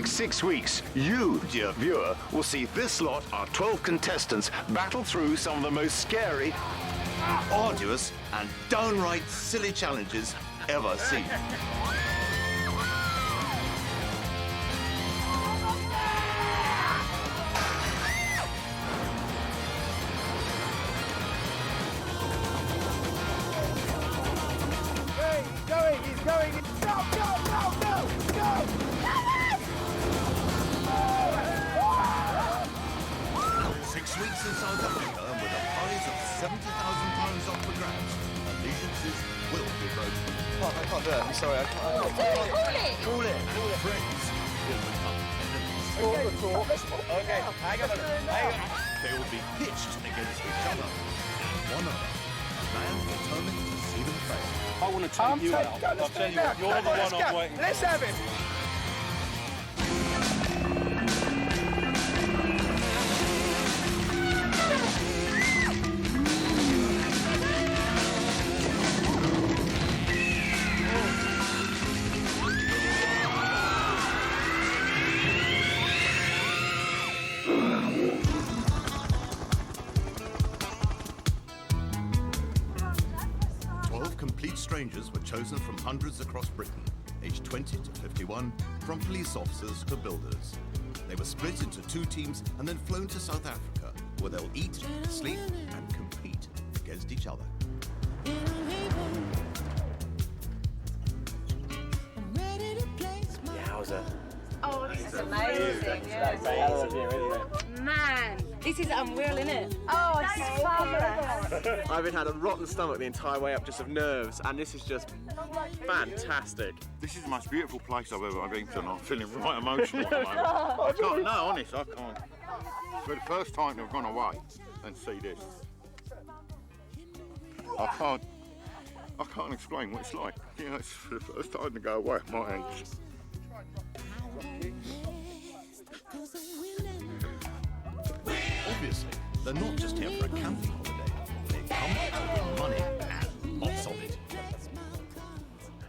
next 6 weeks, you, dear viewer, will see this lot, our 12 contestants, battle through some of the most scary, arduous and downright silly challenges ever seen. He's going! Go! 6 weeks in South Africa with a prize of £70,000 up for grabs. Allegiances will be broken. Oh, I can't do it. I'm sorry. I can't. Call it. Friends will become enemies. Okay, hang on. They will be pitched against each other and one another. A man determined to see them fail. I want to take you out. I'll tell you what, you're the one I'm waiting for. Let's have it. Strangers were chosen from hundreds across Britain, aged 20 to 51, from police officers to builders. They were split into 2 teams and then flown to South Africa, where they'll eat, sleep and compete against each other. Yowza. Oh, this is amazing. Yeah. Man, this is unreal, isn't it? Oh, this is fabulous. I've been had a rotten stomach the entire way up just of nerves, and this is just fantastic. This is the most beautiful place I've ever been to, and I'm feeling right emotional at the moment. I can't, no, honest, I can't. For the first time I've gone away and see this. I can't explain what it's like. You know, it's for the first time to go away at my age. Obviously, they're not just here for a camping holiday. They come to win money and lots of it.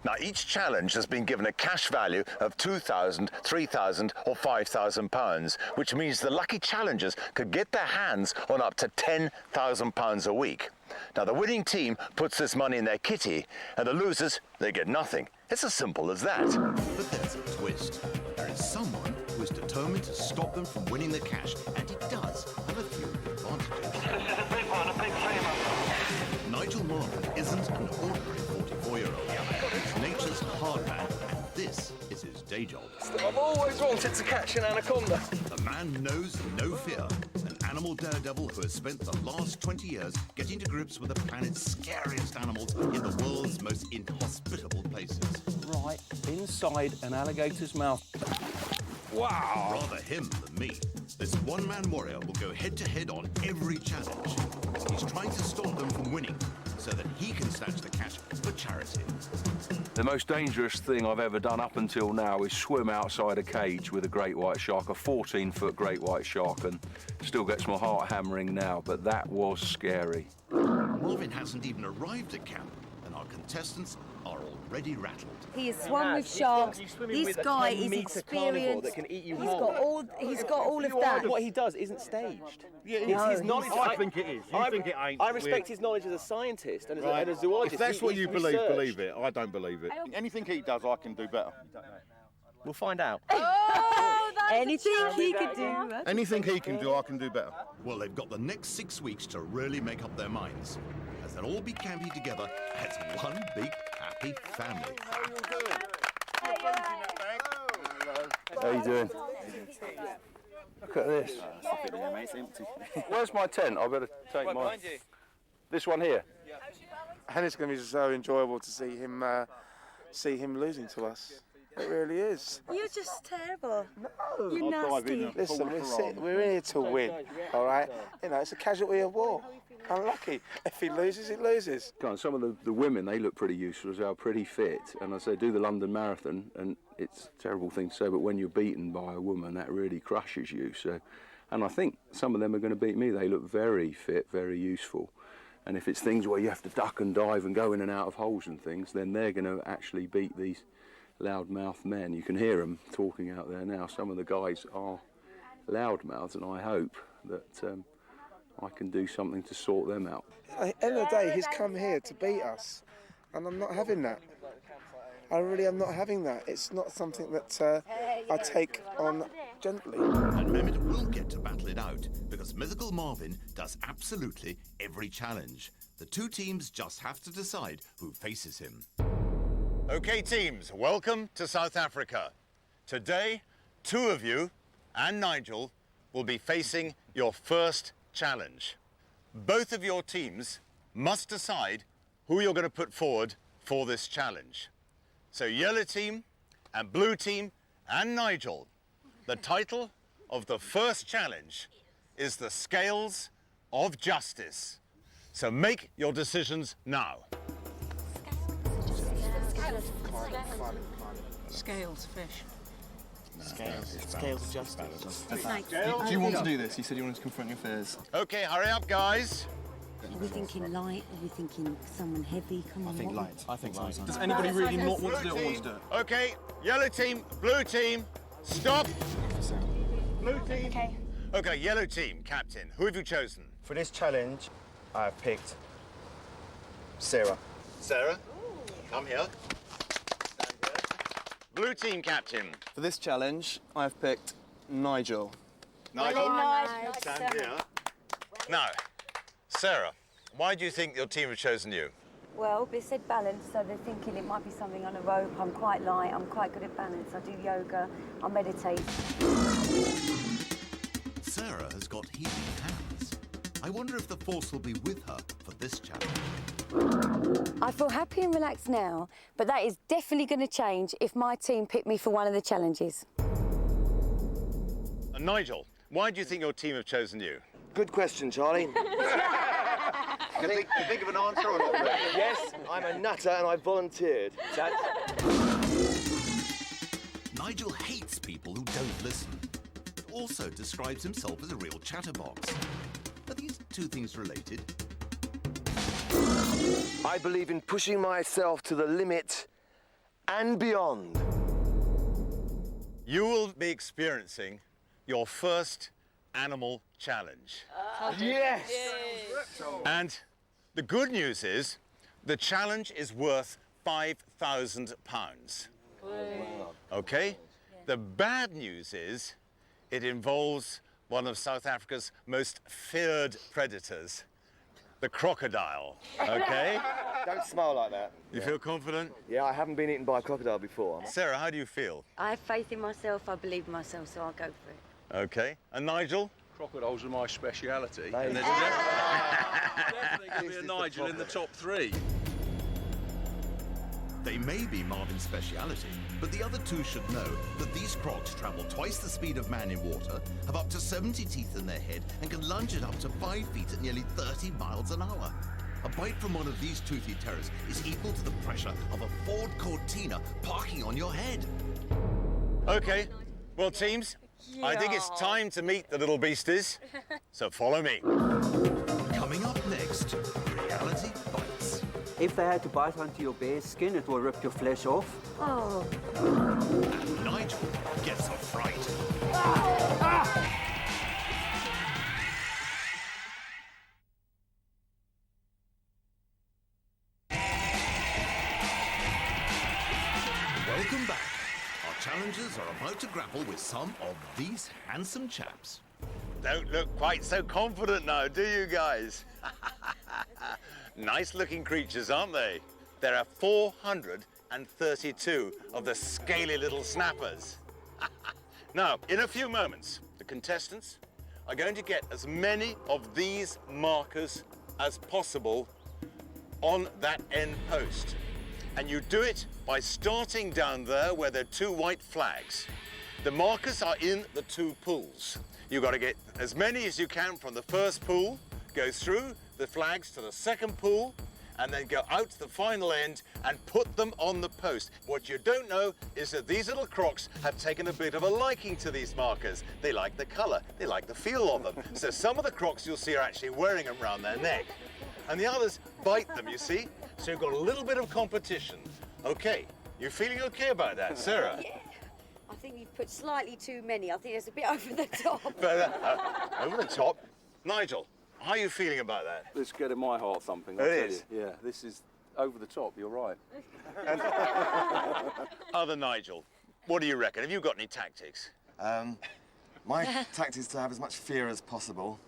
Now, each challenge has been given a cash value of £2,000, £3,000 or £5,000, which means the lucky challengers could get their hands on up to £10,000 a week. Now, the winning team puts this money in their kitty, and the losers, they get nothing. It's as simple as that. But there's a twist. There is someone who is determined to stop them from winning the cash, and he does have a few advantages. This is a big one, a big claimer. Nigel Marven isn't an ordinary 44-year-old. He's nature's hard man, and this is his day job. I've always wanted to catch an anaconda. The man knows no fear. An animal daredevil who has spent the last 20 years getting to grips with the planet's scariest animals in the world's most inhospitable places. Right inside an alligator's mouth. Wow! Rather him than me. This one-man warrior will go head-to-head on every challenge. He's trying to stop them from winning so that he can snatch the cash for charity. The most dangerous thing I've ever done up until now is swim outside a cage with a great white shark, a 14-foot great white shark, and still gets my heart hammering now, but that was scary. Marvin hasn't even arrived at camp, and our contestants are already rattled. He has swum with sharks. This guy is experienced. That can eat you He's got all of that. What he does isn't staged. Yeah, his knowledge. I think it is. You think it ain't? I respect his knowledge as a scientist and as a zoologist. If that's what you believe, researched. believe it. I don't believe it. Anything he does, I can do better. We'll find out. Anything he could do. Anything he can do, I can do better. Well, they've got the next 6 weeks to really make up their minds, as they'll all be camping together as one big happy family. How you doing? Look at this. Where's my tent? I better take my... This one here? And it's going to be so enjoyable to see him losing to us. It really is. You're just terrible. No. You're nasty. Listen, we're here to win, all right? You know, it's a casualty of war. Unlucky. If he loses, he loses. Some of the women, they look pretty useful as well, pretty fit. And I say, do the London Marathon, and it's a terrible thing to say, but when you're beaten by a woman, that really crushes you. So, and I think some of them are going to beat me. They look very fit, very useful. And if it's things where you have to duck and dive and go in and out of holes and things, then they're going to actually beat loudmouth men. You can hear them talking out there now. Some of the guys are loudmouths, and I hope that I can do something to sort them out. At the end of the day, he's come here to beat us, and I'm not having that. I really am not having that. It's not something that I take on gently. And Mehmet will get to battle it out, because Mythical Marvin does absolutely every challenge. The two teams just have to decide who faces him. Okay, teams, welcome to South Africa. Today, two of you and Nigel will be facing your first challenge. Both of your teams must decide who you're going to put forward for this challenge. So yellow team and blue team and Nigel, the title of the first challenge is the Scales of Justice. So make your decisions now. Scales, fish. Scales of justice. Do you want to do this? You said you wanted to confront your fears. Okay, hurry up, guys. Are we thinking light? Are we thinking someone heavy? Come on, I think what? light. I think light. Does anybody really not want to do it or want to do it? Okay, yellow team, blue team, stop. Blue team. Okay. Okay, yellow team, captain, who have you chosen? For this challenge, I have picked Sarah. Sarah, come here. Stand here. Blue team, captain. For this challenge, I've picked Nigel. Nigel, Nice. stand here. Now, Sarah, why do you think your team have chosen you? Well, they said balance, so they're thinking it might be something on a rope. I'm quite light, I'm quite good at balance. I do yoga, I meditate. Sarah has got healing hands. I wonder if the force will be with her for this challenge. I feel happy and relaxed now, but that is definitely going to change if my team pick me for one of the challenges. And Nigel, why do you think your team have chosen you? Good question, Charlie. You think of an answer or not? Yes, I'm a nutter and I volunteered. Nigel hates people who don't listen. Also describes himself as a real chatterbox. Are these two things related? I believe in pushing myself to the limit and beyond. You will be experiencing your first animal challenge. Yes! And the good news is the challenge is worth £5,000. Okay? The bad news is it involves one of South Africa's most feared predators, the crocodile. Okay? Don't smile like that. You feel confident? Yeah, I haven't been eaten by a crocodile before. Sarah, how do you feel? I have faith in myself, I believe in myself, so I'll go for it. Okay. And Nigel? Crocodiles are my speciality. Hey. And there's definitely going to be a Nigel in the top three. They may be Marvin's speciality, but the other two should know that these crocs travel twice the speed of man in water, have up to 70 teeth in their head, and can lunge at up to 5 feet at nearly 30 miles an hour. A bite from one of these toothy terrors is equal to the pressure of a Ford Cortina parking on your head. Okay. Well, teams, I think it's time to meet the little beasties. So follow me. Coming up next, Reality Bites. If they had to bite onto your bare skin, it will rip your flesh off. Oh. And Nigel gets a fright. Welcome back. Our challengers are about to grapple with some of these handsome chaps. Don't look quite so confident now, do you guys? Nice looking creatures, aren't they? There are 432 of the scaly little snappers. Now, in a few moments, the contestants are going to get as many of these markers as possible on that end post. And you do it by starting down there where there are two white flags. The markers are in the two pools. You've got to get as many as you can from the first pool, go through the flags to the second pool, and then go out to the final end and put them on the post. What you don't know is that these little crocs have taken a bit of a liking to these markers. They like the colour, they like the feel of them. So some of the crocs you'll see are actually wearing them around their neck. And the others bite them, you see? So you've got a little bit of competition. Okay, You feeling okay about that, Sarah? Yeah. I think you've put slightly too many. I think it's a bit over the top. But, over the top. Nigel, how are you feeling about that? It's getting my heart thumping. It is? Yeah, this is over the top, you're right. Other Nigel, what do you reckon? Have you got any tactics? My tactic is to have as much fear as possible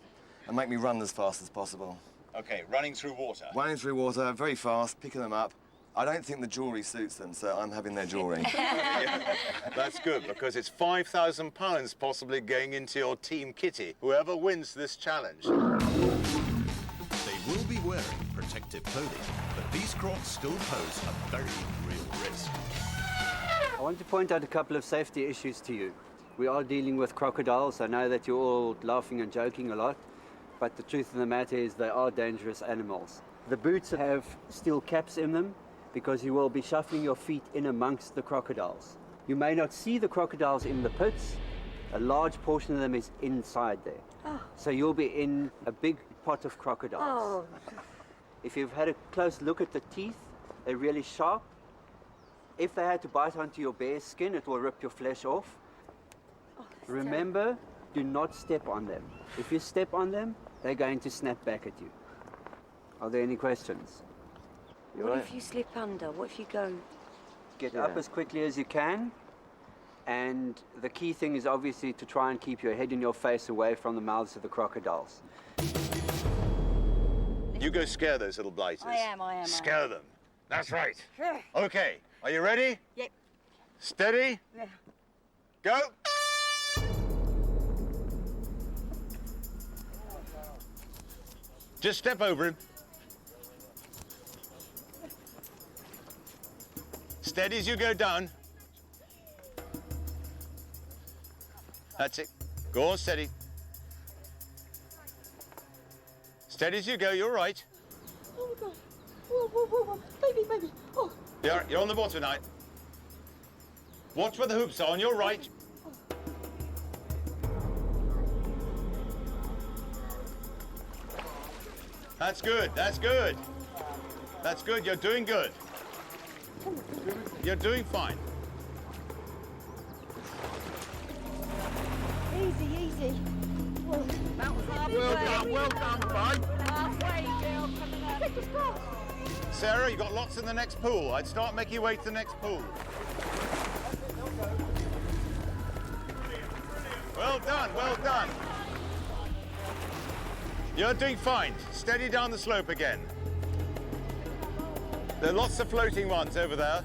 and make me run as fast as possible. Okay, running through water. Running through water, very fast, picking them up. I don't think the jewellery suits them, so I'm having their jewellery. That's good, because it's £5,000 possibly going into your team kitty, whoever wins this challenge. They will be wearing protective clothing, but these Crocs still pose a very real risk. I want to point out a couple of safety issues to you. We are dealing with crocodiles. I know that you're all laughing and joking a lot, but the truth of the matter is they are dangerous animals. The boots have steel caps in them because you will be shuffling your feet in amongst the crocodiles. You may not see the crocodiles in the pits. A large portion of them is inside there. Oh. So you'll be in a big pot of crocodiles. Oh. If you've had a close look at the teeth, they're really sharp. If they had to bite onto your bare skin, it will rip your flesh off. Oh, Remember, do not step on them. If you step on them, they're going to snap back at you. Are there any questions? What if you slip under? What if you go? Get up as quickly as you can. And the key thing is obviously to try and keep your head and your face away from the mouths of the crocodiles. You go scare those little blighters. I am. Scare them. That's right. Okay, are you ready? Yep. Steady. Yeah. Go. Just step over him. Steady as you go down. That's it. Go on, steady. Steady as you go, you're right. Oh my God. Whoa. Baby. Oh. You're on the bottom tonight. Watch where the hoops are on your right. That's good, that's good. That's good, you're doing good. You're doing fine. Easy. Whoa. That was hard. Well done, bud. Halfway, girl, coming up. Take the spot. Sarah, you've got lots in the next pool. I'd start making your way to the next pool. Well done. You're doing fine. Steady down the slope again. There are lots of floating ones over there.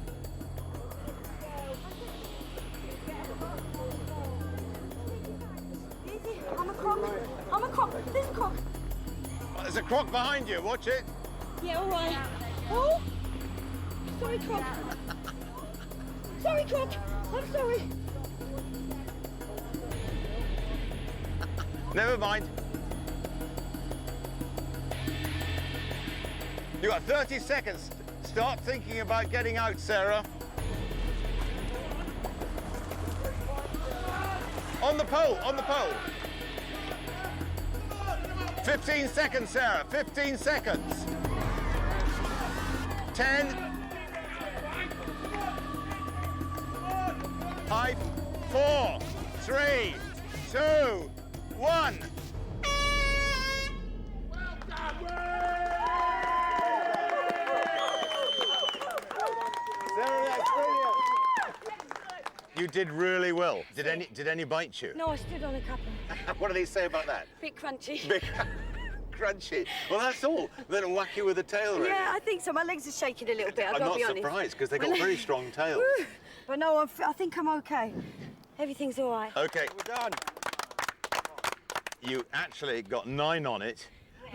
Easy. I'm a croc. There's a croc. There's a croc behind you. Watch it. Yeah, all right. Oh! Sorry, croc. I'm sorry. Never mind. You got 30 seconds. Start thinking about getting out, Sarah. On the pole. 15 seconds, Sarah. 15 seconds. 10. 5, 4, 3, 2, 1. You did really well. Did any bite you? No, I stood on a couple. What do they say about that? Bit crunchy. Bit crunchy. Well, that's all. Then whack you with a tail, really. Yeah, I think so. My legs are shaking a little bit. I'm not surprised because they've got very strong tails. But no, I think I'm okay. Everything's all right. Okay, we're done. You actually got 9 on it,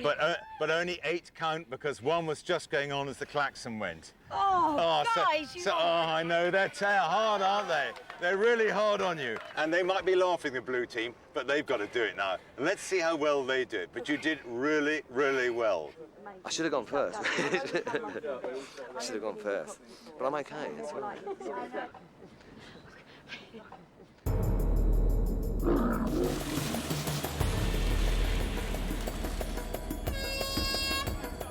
but only 8 count because 1 was just going on as the klaxon went. Oh, guys, I know, they're hard, aren't they? They're really hard on you. And they might be laughing, the blue team, but they've got to do it now. And let's see how well they do. But you did really, really well. I should have gone first. But I'm okay. It's fine.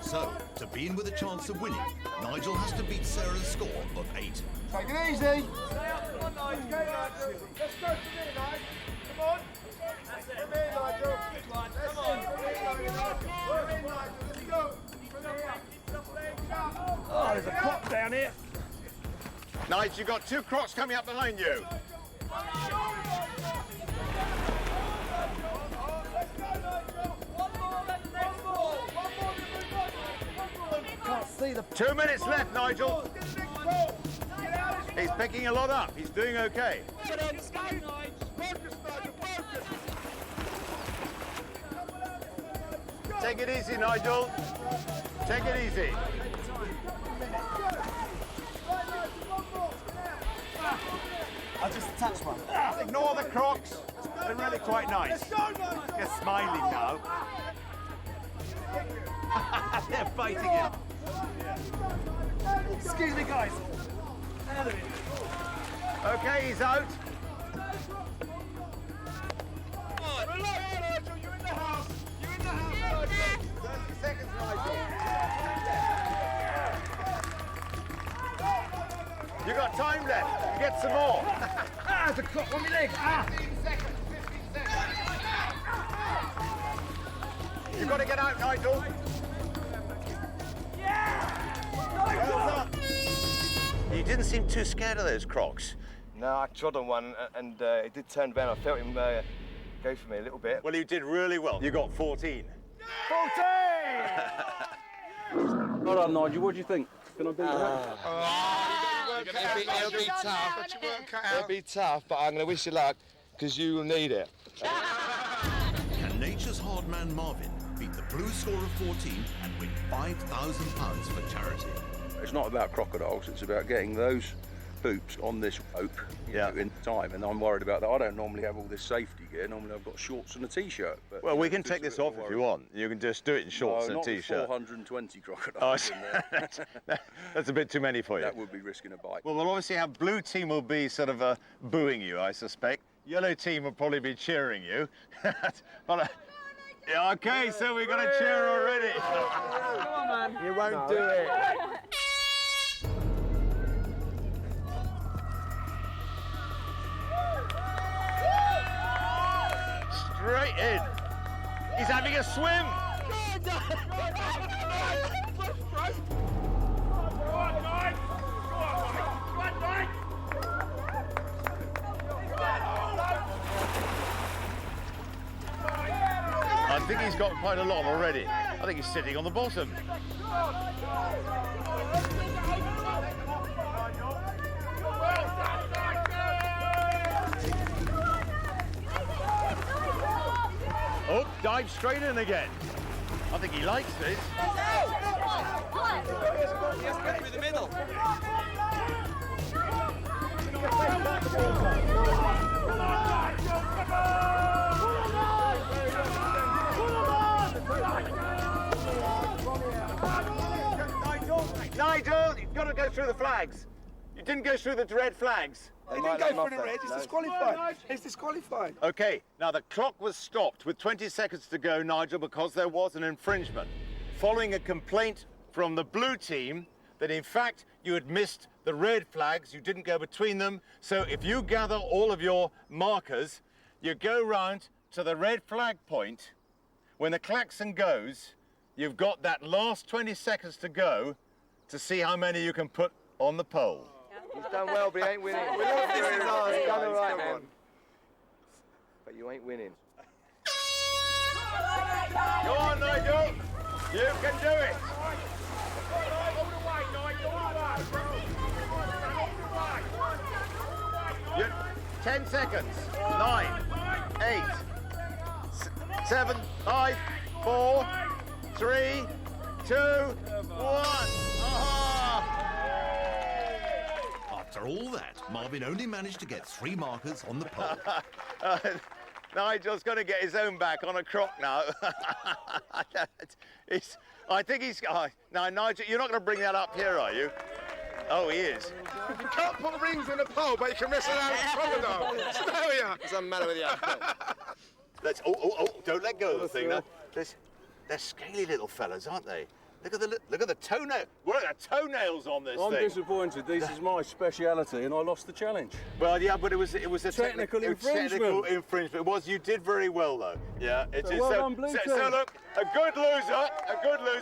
So, To be in with a chance of winning, Nigel has to beat Sarah's score of 8. Take it easy. Let's go for me, Nigel. Come on. Come here, Nigel. Come on. Let's go. Oh, there's a clock down here. Nigel, you've got 2 crocs coming up behind you. Can't see the... 2 minutes left, Nigel. He's picking a lot up. He's doing okay. Take it easy, Nigel. Take it easy. I just touched one. Ignore the crocs. They're really quite nice. You're smiling now. They're biting you. Excuse me, guys. Okay, he's out. You're in the house. You're in the house, Nigel. 30 seconds, Nigel. You got time left. Get some more. There's a clock on my leg. 15 seconds. 15 seconds. You've got to get out, Nigel. You didn't seem too scared of those crocs. No, I trod on one and it did turn down. I felt him go for me a little bit. Well, you did really well. You got 14. 14! All right, Nigel, what do you think? Can I beat that? It'll be tough. It'll be tough, but I'm going to wish you luck because you will need it. Can Nature's hard man Marvin beat the blue score of 14 and win £5,000 for charity? It's not about crocodiles, it's about getting those hoops on this rope in time, and I'm worried about that. I don't normally have all this safety gear. Normally I've got shorts and a t-shirt. Well, we can take this off if you want. You can just do it in shorts and a t-shirt. 420 crocodiles in there. That's a bit too many for you. That would be risking a bite. Well, we'll obviously have blue team will be sort of booing you, I suspect. Yellow team will probably be cheering you. But, yeah, okay, so we've got a cheer already. Come on, man. You won't do it. Straight in. He's having a swim. I think he's got quite a lot already. I think he's sitting on the bottom. Oh, dive straight in again. I think he likes this. He has to go through the middle. Nigel, you've got to go through the flags. You didn't go through the red flags. He didn't go through the red, it's disqualified. It's disqualified. Okay, now the clock was stopped with 20 seconds to go, Nigel, because there was an infringement. Following a complaint from the blue team that in fact you had missed the red flags, you didn't go between them. So if you gather all of your markers, you go round to the red flag point. When the klaxon goes, you've got that last 20 seconds to go to see how many you can put on the pole. He's done well, but he ain't winning. He's done all right, man. But you ain't winning. Go on, Nigel. You can do it. 10 seconds. 9, 8, 7, 5, 4, 3, 2, 1. After all that, Marvin only managed to get 3 markers on the pole. Nigel's got to get his own back on a croc now. I think he's... now, Nigel, you're not going to bring that up here, are you? Oh, he is. You can't put rings in a pole, but you can mess around with a crocodile. Smell ya. What's the matter with you? Let's... Oh, don't let go of the thing. They're scaly little fellas, aren't they? Look at the toenail. What are the toenails on this I'm thing? disappointed. This is my speciality, and I lost the challenge. Well, yeah, but it was a Technical infringement. Technical infringement. It was. You did very well, though. Yeah, it is. Well done, Blue so Team. look, a good loser.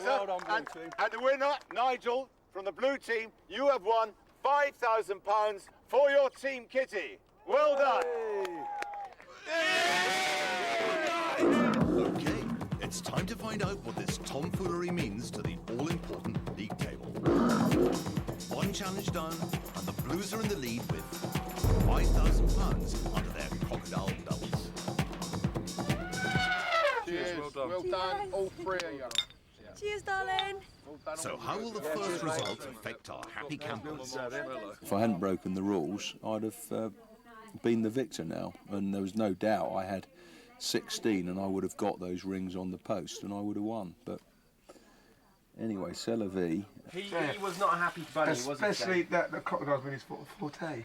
Well done, Blue Team. And the winner, Nigel, from the blue team. You have won £5,000 for your team, Kitty. Well done. Okay, it's time to find out what this tomfoolery means to the all-important league table. One challenge done, and the Blues are in the lead with £5,000 under their crocodile belts. Cheers, well done, all three of you. Cheers, darling. So how will the first result affect our happy campers? If I hadn't broken the rules, I'd have been the victor now, and there was no doubt I had 16 and I would have got those rings on the post and I would have won. But anyway, c'est la vie. He was not a happy bunny, was he? Especially that the crocodile's been his forte.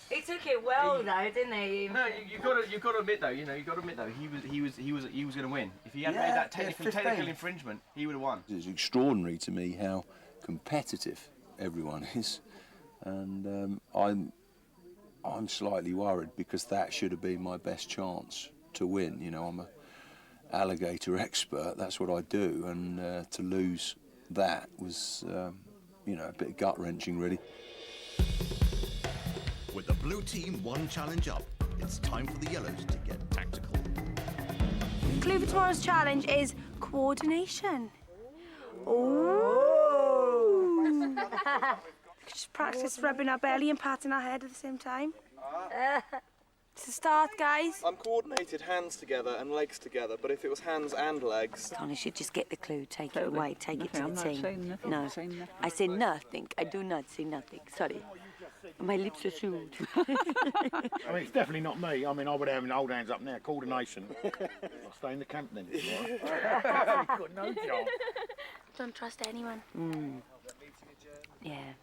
He took it well though, didn't he? No, you got to admit though. He was going to win. If he hadn't made that technical infringement, he would have won. It's extraordinary to me how competitive everyone is, and I'm slightly worried because that should have been my best chance to win. You know, I'm an alligator expert. That's what I do, and to lose that was, you know, a bit gut-wrenching, really. With the blue team one challenge up, it's time for the yellows to get tactical. Clue for tomorrow's challenge is coordination. Ooh. Just practice rubbing our belly and patting our head at the same time. To start, guys. I'm coordinated hands together and legs together, but if it was hands and legs... Connie should just get the clue, take it away, take it to the team. No, I say nothing. I do not say nothing. Sorry. My lips are sealed. I mean, it's definitely not me. I mean, I would have old hands up now. Coordination. I'll stay in the camp then. I've got no job. Don't trust anyone. Yeah.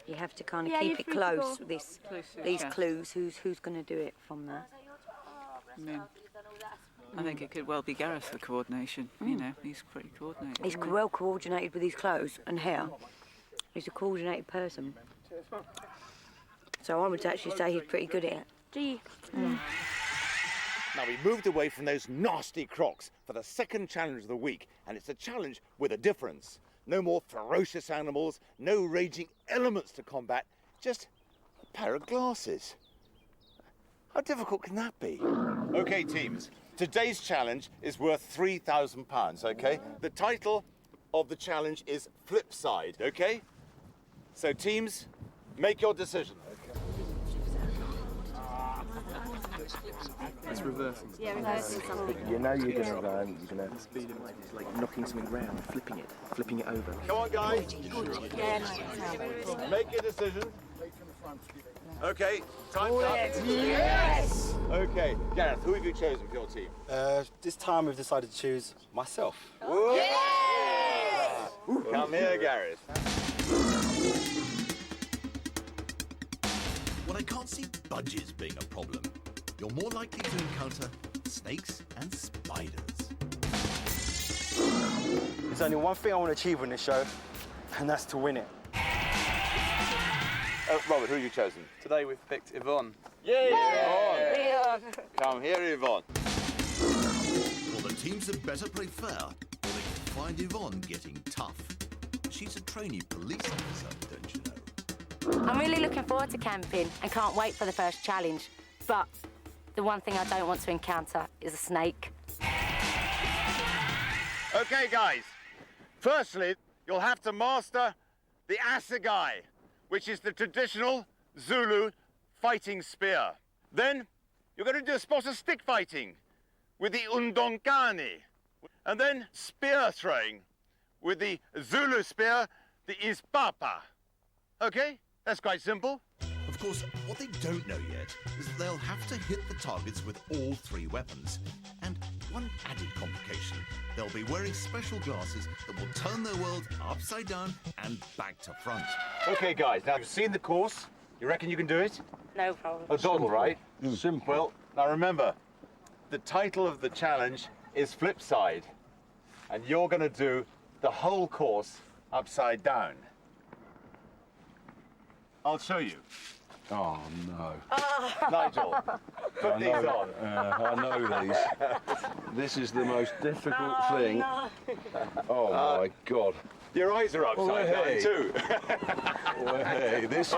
You have to kind of keep it close with these clues. Who's going to do it from that? I think it could well be Gareth for coordination. You know, he's pretty coordinated. He's well coordinated with his clothes and hair. He's a coordinated person. So I would actually say he's pretty good at it. Gee. Now, we moved away from those nasty crocs for the second challenge of the week, and it's a challenge with a difference. No more ferocious animals, no raging elements to combat, just a pair of glasses. How difficult can that be? Okay, teams, today's challenge is worth £3,000, okay? The title of the challenge is Flipside, okay? So, teams, make your decision. It's reversing. Yeah, reversing something. You know you're going to speed it, it's like knocking something round, flipping it over. Come on, guys. Make your decision. Okay, time's up. Yes! Okay, Gareth, who have you chosen for your team? This time we've decided to choose myself. Yes! Come here, Gareth. Well, I can't see budgies being a problem. You're more likely to encounter snakes and spiders. There's only one thing I want to achieve in this show, and that's to win it. Robert, who have you chosen? Today we've picked Yvonne. Yay! Yvonne! Come here, Yvonne. Well, the teams had better play fair, or they can find Yvonne getting tough. She's a trainee police officer, don't you know? I'm really looking forward to camping and can't wait for the first challenge. But the one thing I don't want to encounter is a snake. Okay, guys. Firstly, you'll have to master the assegai, which is the traditional Zulu fighting spear. Then, you're going to do a spot of stick fighting with the undonkani. And then spear throwing with the Zulu spear, the ispapa. Okay? That's quite simple. Of course, what they don't know yet is that they'll have to hit the targets with all three weapons. And one added complication, they'll be wearing special glasses that will turn their world upside down and back to front. Okay, guys, now you've seen the course. You reckon you can do it? No problem. A doddle, right? Simple. Well, now remember, the title of the challenge is Flipside. And you're going to do the whole course upside down. I'll show you. Oh, no. Nigel, put these on. I know these. This is the most difficult thing. No. Oh, my God. Your eyes are upside down too. Hey, this...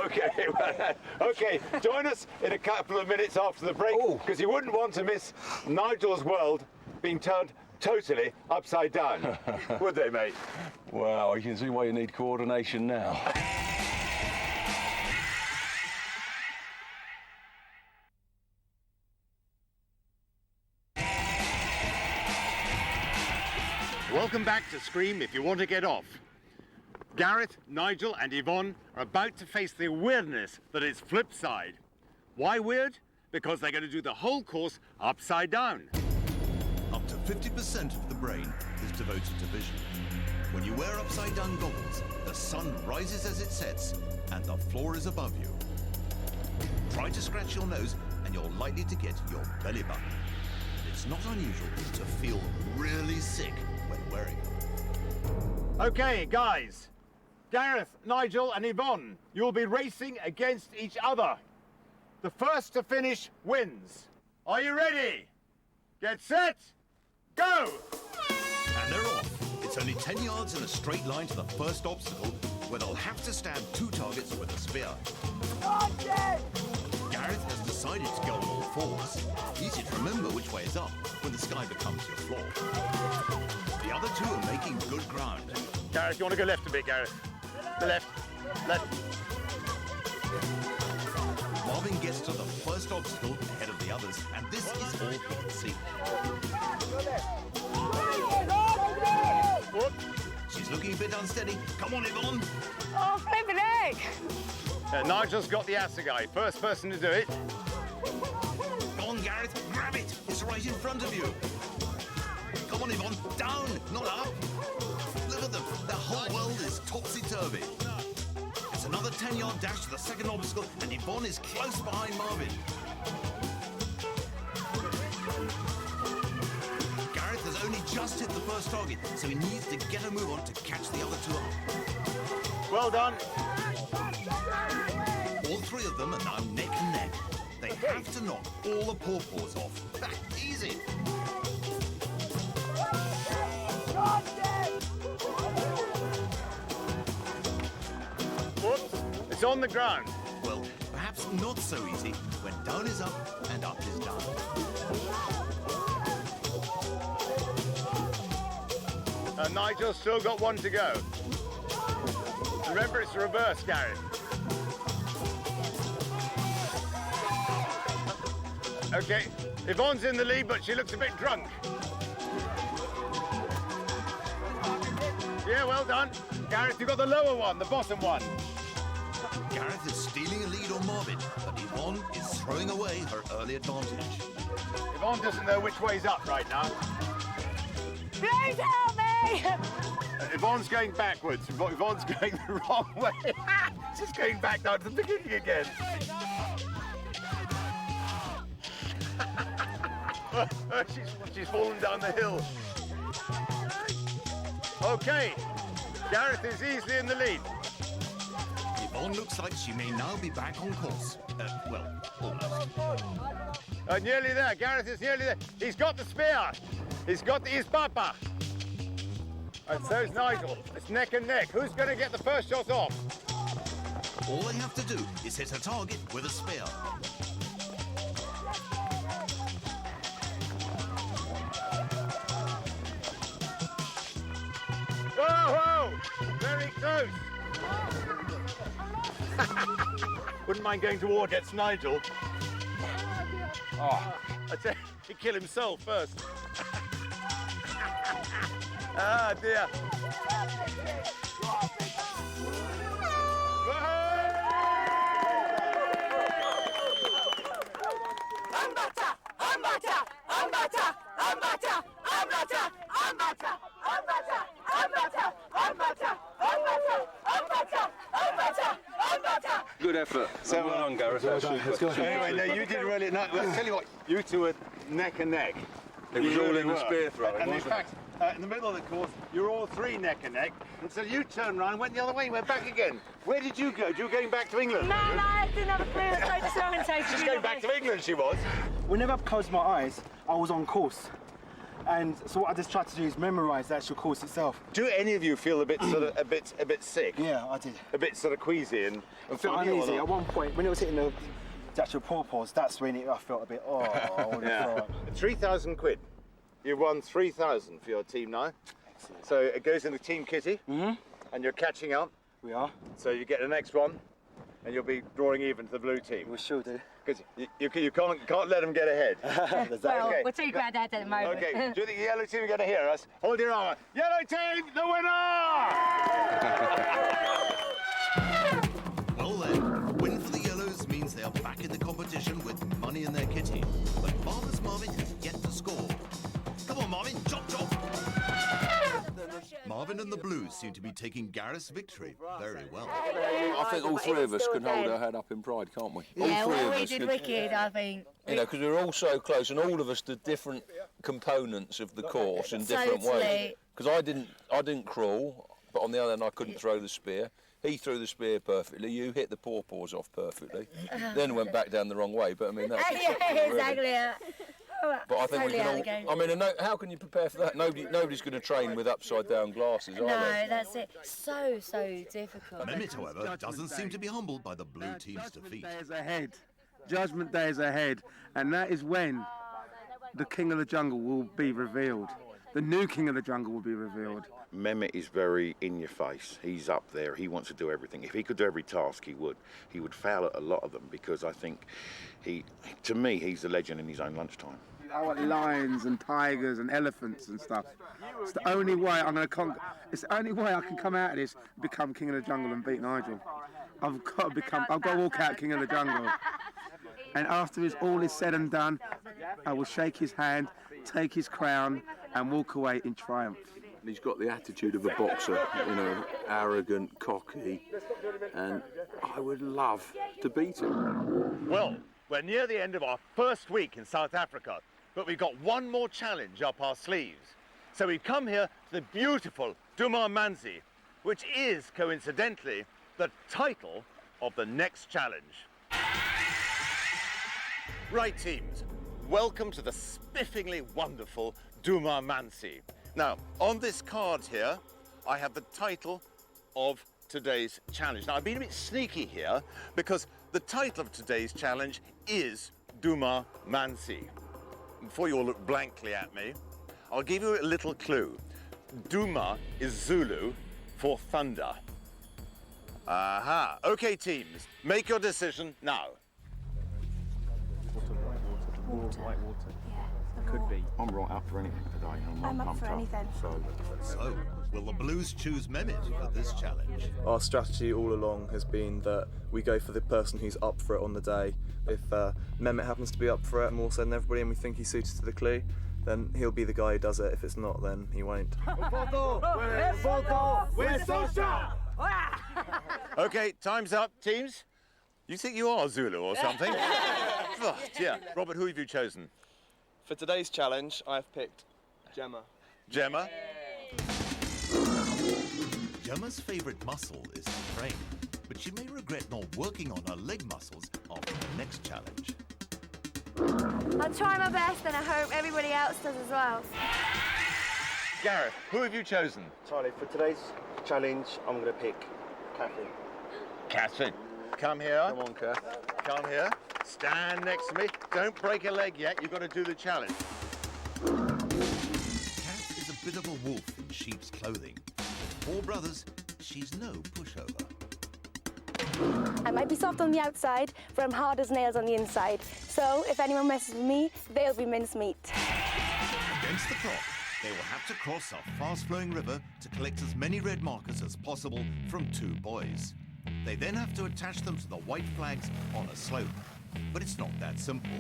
Okay, join us in a couple of minutes after the break, because you wouldn't want to miss Nigel's world being turned totally upside down, would they, mate? Wow, you can see why you need coordination now. Welcome back to Scream If You Want to Get Off. Gareth, Nigel and Yvonne are about to face the weirdness that is flip side. Why weird? Because they're going to do the whole course upside down. Up to 50% of the brain is devoted to vision. When you wear upside down goggles, the sun rises as it sets and the floor is above you. Try to scratch your nose and you're likely to get your belly button. It's not unusual to feel really sick when wearing them. Okay, guys. Gareth, Nigel and Yvonne, you'll be racing against each other. The first to finish wins. Are you ready? Get set, go! And they're off. It's only 10 yards in a straight line to the first obstacle, where they'll have to stab 2 targets with a spear. Gareth has decided to go on all fours. Easy to remember which way is up when the sky becomes your floor. The other two are making good ground. Gareth, you want to go left a bit, Gareth? The left. Marvin gets to the first obstacle ahead of the others, and this is all he can see. She's looking a bit unsteady. Come on, Yvonne. Oh, flippin' egg! Nigel's got the assegai. First person to do it. Go on, Gareth. Grab it. It's right in front of you. Come on, Yvonne. Down, not up. Look at them. The whole world is topsy-turvy. It's another 10-yard dash to the second obstacle, and Yvonne is close behind Marvin. Gareth has only just hit the first target, so he needs to get a move on to catch the other two up. Well done. All three of them are now neck and neck. They have to knock all the pawpaws off. That's easy. Whoops, it's on the ground. Well, perhaps not so easy when down is up and up is down. Nigel's still got one to go. Remember, it's reverse, Gareth. Okay, Yvonne's in the lead, but she looks a bit drunk. Yeah, well done. Gareth, you got the lower one, the bottom one. Gareth is stealing a lead on Marvin, but Yvonne is throwing away her early advantage. Yvonne doesn't know which way's up right now. Please help me! Yvonne's going backwards. Yvonne's going the wrong way. She's going back down to the beginning again. she's fallen down the hill. Okay, Gareth is easily in the lead. Yvonne looks like she may now be back on course. Well, almost. Nearly there. Gareth is nearly there. He's got the spear. He's got his papa. And so's Nigel. It's neck and neck. Who's going to get the first shot off? All they have to do is hit a target with a spear. Whoa! Very close. Wouldn't mind going towards it, Nigel. Oh, I tell you, he'd kill himself first. Ah, dear. Good effort. So well done, Gareth. Anyway, no, you did really nice. Well, I'll tell you what, you two are neck and neck. It was all in the spear throwing, And in wasn't it? fact, in the middle of the course, you were all three neck and neck, and so you turned around, went the other way, and went back again. Where did you go? You were going back to England? No, I didn't have a clue. I just saw him take She's going back to England, she was. Whenever I closed my eyes, I was on course. And so what I just tried to do is memorise the actual course itself. Do any of you feel a bit sort of a bit sick? Yeah, I did. A bit sort of queasy and I felt funny or uneasy. not? At one point, when it was hitting the actual pawpaws, that's when I felt a bit, oh, I want to throw up. 3,000 quid. You've won 3,000 for your team now. So it goes in the team kitty, and you're catching up. We are. So you get the next one, and you'll be drawing even to the blue team. We sure do. Because you can't let them get ahead. Well, we're too glad at the moment. Okay, do you think the yellow team are going to hear us? Hold your armour. Yellow team, the winner! Well then, win for the Yellows means they are back in the competition with money in their kitty. But Marvelous Marvin has yet to score. Come on, Marvin, chop, chop! Marvin and the Blues seem to be taking Gareth's victory very well. I think all three of us can hold our head up in pride, can't we? Yeah, all three of we us did can. wicked, I think. You know, because we were all so close, and all of us did different components of the course in different ways. Totally. Because I didn't crawl, but on the other hand, I couldn't throw the spear. He threw the spear perfectly. You hit the pawpaws off perfectly. Then went back down the wrong way. But I mean, that's Yeah, exactly. But I think Totally we out of the can game. all. I mean, how can you prepare for that? Nobody's going to train with upside down glasses, are No, they? that's it. So difficult. Mehmet, however, doesn't seem to be humbled by the blue team's defeat. Day is ahead. Judgment Day is ahead, and that is when the King of the Jungle will be revealed. The new King of the Jungle will be revealed. Mehmet is very in your face. He's up there. He wants to do everything. If he could do every task, he would. He would fail at a lot of them because I think to me, he's a legend in his own lunchtime. I want lions and tigers and elephants and stuff. It's the only way I'm going to conquer. It's the only way I can come out of this, become King of the Jungle and beat Nigel. I've got to walk out King of the Jungle. And after all is said and done, I will shake his hand, take his crown, and walk away in triumph. He's got the attitude of a boxer, you know, arrogant, cocky, and I would love to beat him. Well, we're near the end of our first week in South Africa, but we've got one more challenge up our sleeves. So we've come here to the beautiful Duma Manzi, which is, coincidentally, the title of the next challenge. Right, teams, welcome to the spiffingly wonderful Duma Manzi. Now, on this card here, I have the title of today's challenge. Now, I've been a bit sneaky here because the title of today's challenge is Duma Manzi. Before you all look blankly at me, I'll give you a little clue. Duma is Zulu for thunder. Aha. Okay, teams, make your decision now. White water. Yeah. Could be. I'm right up for anything today. I'm up for anything. So, will the Blues choose Mehmet for this challenge? Our strategy all along has been that we go for the person who's up for it on the day. If Mehmet happens to be up for it more so than everybody and we think he's suited to the clue, then he'll be the guy who does it. If it's not, then he won't. Okay, time's up, teams. You think you are Zulu or something? Oh, dear. Robert, who have you chosen? For today's challenge, I've picked Gemma. Gemma? Gemma's favourite muscle is the brain, but she may regret not working on her leg muscles after the next challenge. I'll try my best and I hope everybody else does as well. Gareth, who have you chosen? Charlie, for today's challenge, I'm going to pick Catherine. Catherine. Come here. Come on, Kath. Come here. Stand next to me. Don't break a leg yet. You've got to do the challenge. Kath is a bit of a wolf in sheep's clothing. With 4 brothers, she's no pushover. I might be soft on the outside, but I'm hard as nails on the inside. So if anyone messes with me, they'll be mincemeat. Against the clock, they will have to cross a fast-flowing river to collect as many red markers as possible from 2 boys. They then have to attach them to the white flags on a slope. But it's not that simple.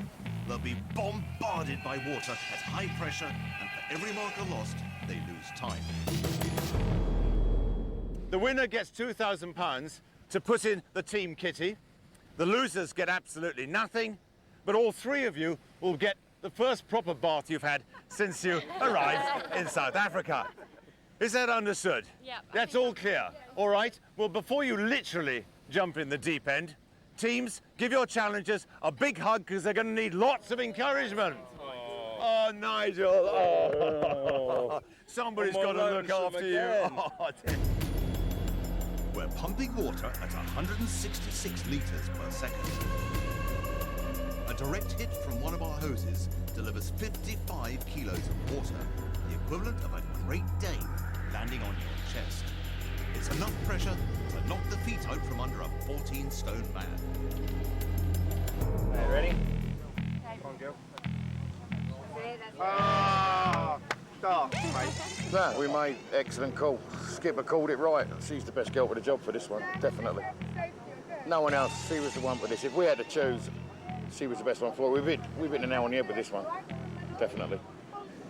They'll be bombarded by water at high pressure, and for every marker lost, they lose time. The winner gets £2,000 to put in the team kitty. The losers get absolutely nothing, but all 3 of you will get the first proper bath you've had since you arrived in South Africa. Is that understood? Yeah. That's all clear. All right. Well, before you literally jump in the deep end, teams, give your challengers a big hug because they're going to need lots of encouragement. Oh, Nigel. Oh. Somebody's got to look after you. Oh, We're pumping water at 166 litres per second. A direct hit from one of our hoses delivers 55 kilos of water, the equivalent of a Great Dane landing on your chest. It's enough pressure to knock the feet out from under a 14-stone man. Right, ready? Come on, girl. Ah, dark, mate. No, we made excellent call. Skipper called it right. She's the best girl for the job for this one, definitely. No one else. She was the one for this. If we had to choose, she was the best one for it. We've hit an nail on the head with this one, definitely.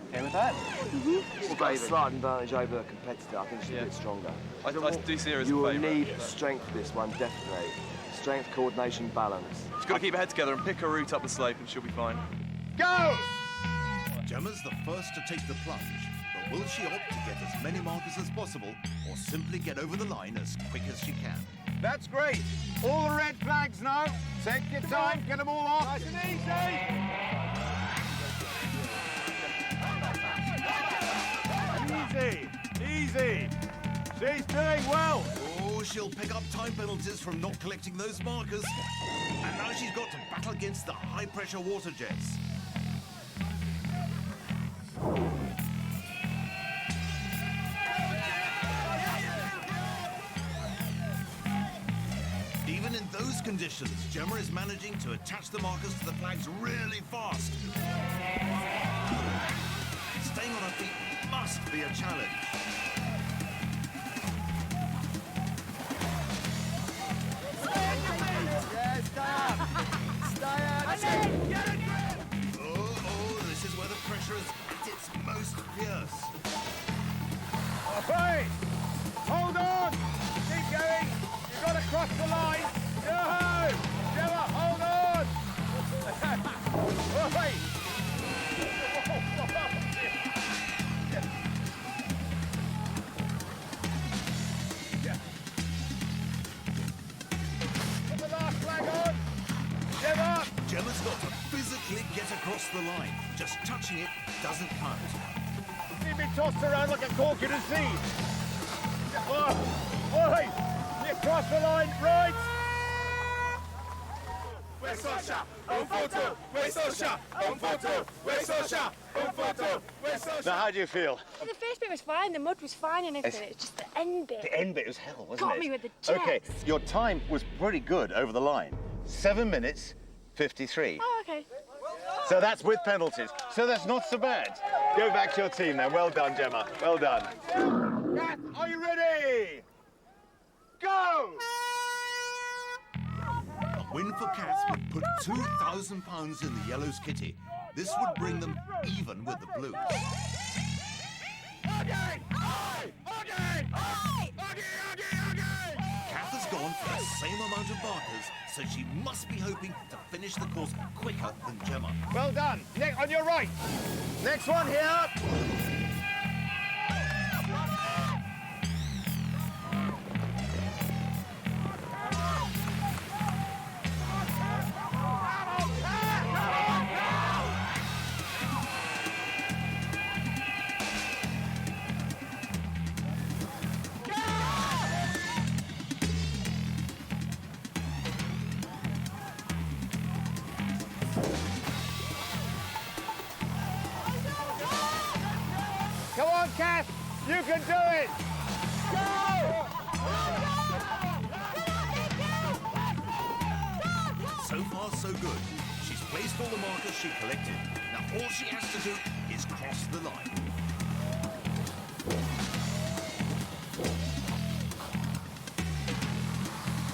Okay with that? She's got a slight advantage over a competitor. I think she's a bit stronger. I do see her as a You will favourite. need strength for this one, definitely. Strength, coordination, balance. She's got to keep her head together and pick her route up the slope and she'll be fine. Go! Gemma's the first to take the plunge, but will she opt to get as many markers as possible or simply get over the line as quick as she can? That's great. All the red flags now. Take your time, get them all off. Nice and easy. Easy. She's doing well. Oh, she'll pick up time penalties from not collecting those markers. And now she's got to battle against the high-pressure water jets. Even in those conditions, Gemma is managing to attach the markers to the flags really fast. Staying on her feet must be a challenge. Oh, this is where the pressure is at its most fierce. Hey! Hold on! Keep going! You've got to cross the line! Yo-ho! Gemma, hold on! Hey! Put the last flag on! Gemma! Gemma's got to physically get across the line. Just touching it doesn't count. See me tossed around like a cork in a sea. Oh, hey! You cross the line, right? Now, how do you feel? The first bit was fine, the mud was fine and everything. It's just the end bit. The end bit was hell, wasn't it? Got me with the jets. Okay, your time was pretty good over the line. 7 minutes, 53. Oh, okay. So that's with penalties. So that's not so bad. Go back to your team then. Well done, Gemma. Well done. Kath, are you ready? Go! A win for Cats would put £2,000 in the Yellows' kitty. This would bring them even with the Blues. Kath has gone for the same amount of markers, so she must be hoping to finish the course quicker than Gemma. Well done. Nick, on your right. Next one here. Come on, Kath. You can do it. So far, so good. She's placed all the markers she collected. Now all she has to do is cross the line.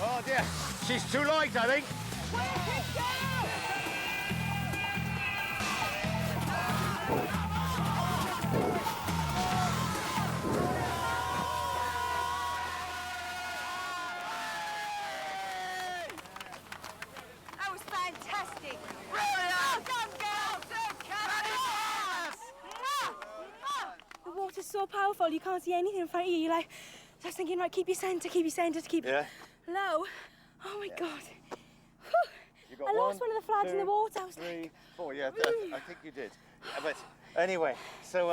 Oh dear, she's too light, I think. That was fantastic. Well done, girls. so powerful, you can't see anything in front of you. You're like, just thinking, right, keep your centre, to keep it low. Oh my God. You got I lost one of the flags in the water. I was 3, 4, yeah, I think you did. But anyway, so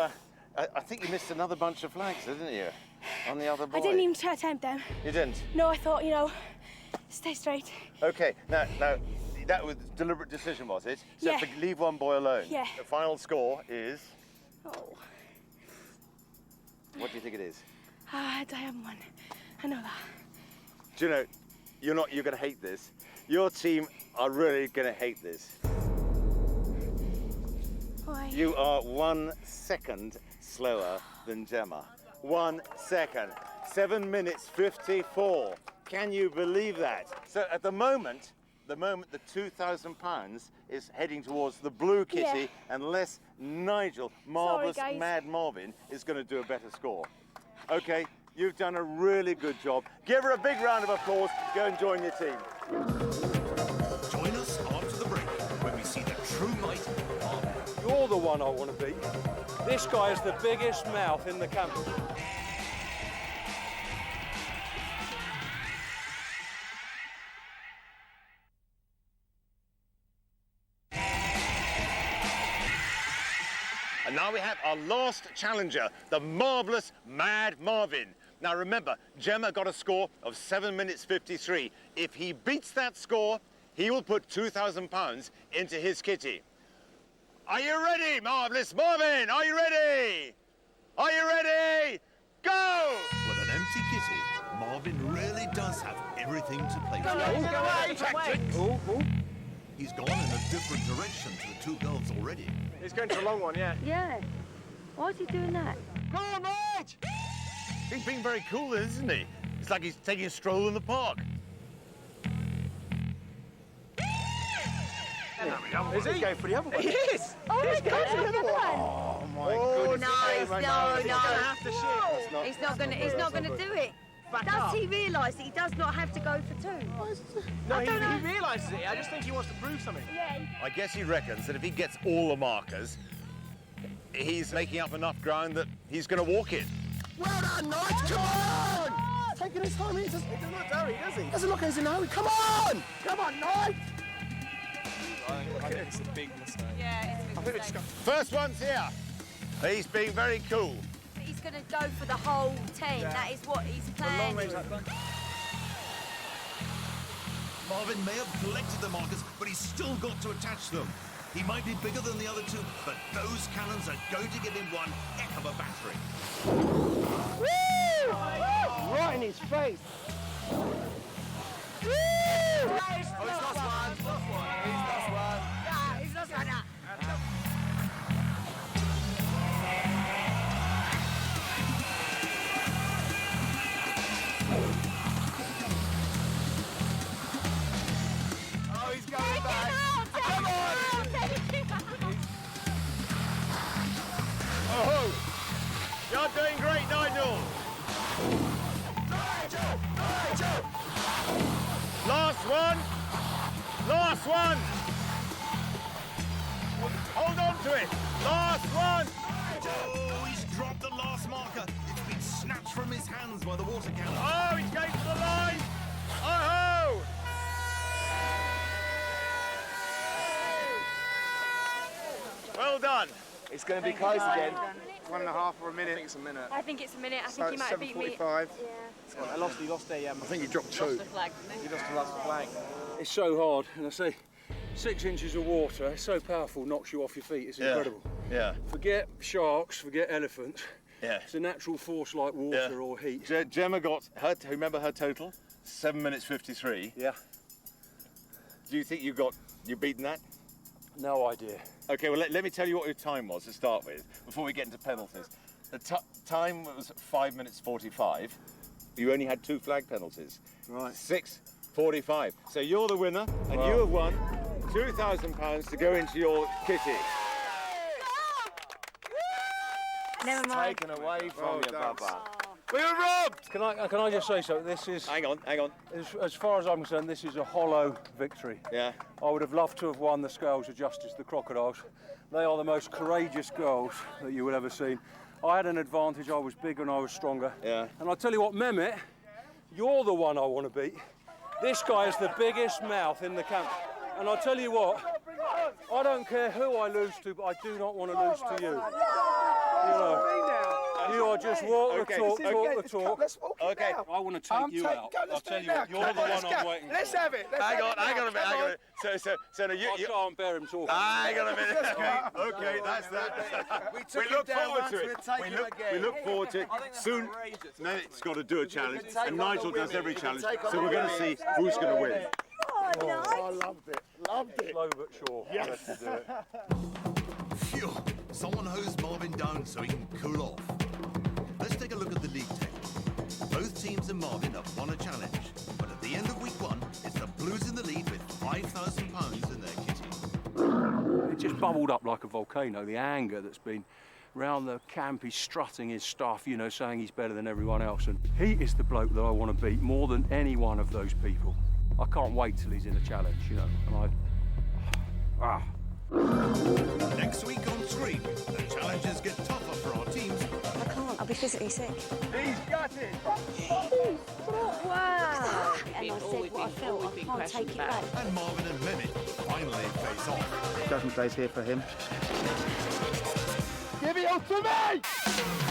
I think you missed another bunch of flags, didn't you? On the other boy. I didn't even try to attempt them. You didn't? No, I thought, you know, stay straight. Okay, now that was a deliberate decision, was it? So Yeah. to leave one boy alone. Yeah. The final score is. Oh. What do you think it is? I haven't won. I know that. Do you know, you're going to hate this. Your team are really going to hate this. Why? You are 1 second slower than Gemma. 1 second. 7 minutes 54. Can you believe that? So at the moment the £2,000 is heading towards the blue kitty, unless Nigel, Marvellous Mad Marvin, is going to do a better score. Okay, you've done a really good job. Give her a big round of applause. Go and join your team. Join us after the break when we see the true might of Marvin. You're the one I want to beat. This guy is the biggest mouth in the camp. And now we have our last challenger, the marvellous Mad Marvin. Now remember, Gemma got a score of 7 minutes 53. If he beats that score, he will put £2,000 into his kitty. Are you ready, Marvellous Marvin? Are you ready? Are you ready? Go! With an empty kitty, Marvin really does have everything to play Go away. He's gone in a different direction to the two girls already. He's going for a long one, yeah. Yeah. Why is he doing that? Go on, mate! He's being very cool, isn't he? It's like he's taking a stroll in the park. Is he going for the other one? He is! Oh my God, another one! Oh my goodness. No, he's not gonna do it. Does he realise that he does not have to go for two? No, he realises it. I just think he wants to prove something. Yeah. I guess he reckons that if he gets all the markers, he's making up enough ground that he's going to walk it. Well done, Nigel! Come on! Taking his time, he does not hurry, does he? Doesn't look as in a hurry. Come on! Come on, Nigel! I think it's a big mistake. Yeah, it's a big mistake. First one's here. He's being very cool. He's going to go for the whole 10. Yeah. That is what he's planning. Marvin may have collected the markers, but he's still got to attach them. He might be bigger than the other two, but those cannons are going to give him one heck of a battering. Woo! Right in his face. Woo! Oh, he's lost one. He's lost one. Yeah, he's lost one. Oh, he's going back. Come on! Oh, you're doing great, Nigel. Nigel! Last one. Last one. Hold on to it. Last one. Oh, he's dropped the last marker. It's been snatched from his hands by the water cannon. Oh, he's going for the line. Oh-ho! Well done. It's going to be close again. 1.5 or a minute. I think it's a minute. I think it's a minute. I think he might have beat me. 7:45. Yeah. He lost a... I think he dropped two. He lost the last flag. It's so hard, and I say, 6 inches of water, it's so powerful, knocks you off your feet. It's incredible. Yeah. Forget sharks, forget elephants. Yeah. It's a natural force like water or heat. Gemma got her. Remember her total? 7 minutes 53. Yeah. Do you think you beaten that? No idea. Okay, well, let me tell you what your time was to start with, before we get into penalties. The time was 5 minutes 45. You only had 2 flag penalties. Right. 6:45. So you're the winner, and you have won £2,000 to go into your kitty. Never mind. Taken away from you, Bubba. We were robbed! Can I just say something? This is... Hang on. As far as I'm concerned, this is a hollow victory. Yeah. I would have loved to have won the Scales of Justice, the crocodiles. They are the most courageous girls that you will ever see. I had an advantage. I was bigger and I was stronger. Yeah. And I'll tell you what, Mehmet, you're the one I want to beat. This guy is the biggest mouth in the camp. And I'll tell you what, I don't care who I lose to, but I do not want to lose to you. You know, you are just walk the talk, talk the talk. Let's walk it Okay, down. I want to take you out. I'll tell you what, you're the one I'm waiting for. Let's have it. Hang on a minute. So no, I can't bear him talking. Hang on a minute. Okay, that's that. We look forward to it. We look forward to it. Soon, Mehmet's got to do a challenge, and Nigel does every challenge. So we're going to see who's going to win. Oh, I loved it. Loved it. Slow but sure. Yes. Let's do it. Phew! Someone hosed Marvin down so he can cool off. Let's take a look at the league table. Both teams and Marvin have won a challenge, but at the end of week 1, it's the Blues in the lead with £5,000 in their kitty. It just bubbled up like a volcano, the anger that's been round the camp. He's strutting his stuff, you know, saying he's better than everyone else. And he is the bloke that I want to beat more than any one of those people. I can't wait till he's in a challenge, you know, and Next week on Scream, the challenges get tougher for our teams. I can't, I'll be physically sick. He's got it. Wow! And I said what I felt, I can't take it back. And Marvin and Mehmet finally face off. Judgment day's here for him. Give it all to me!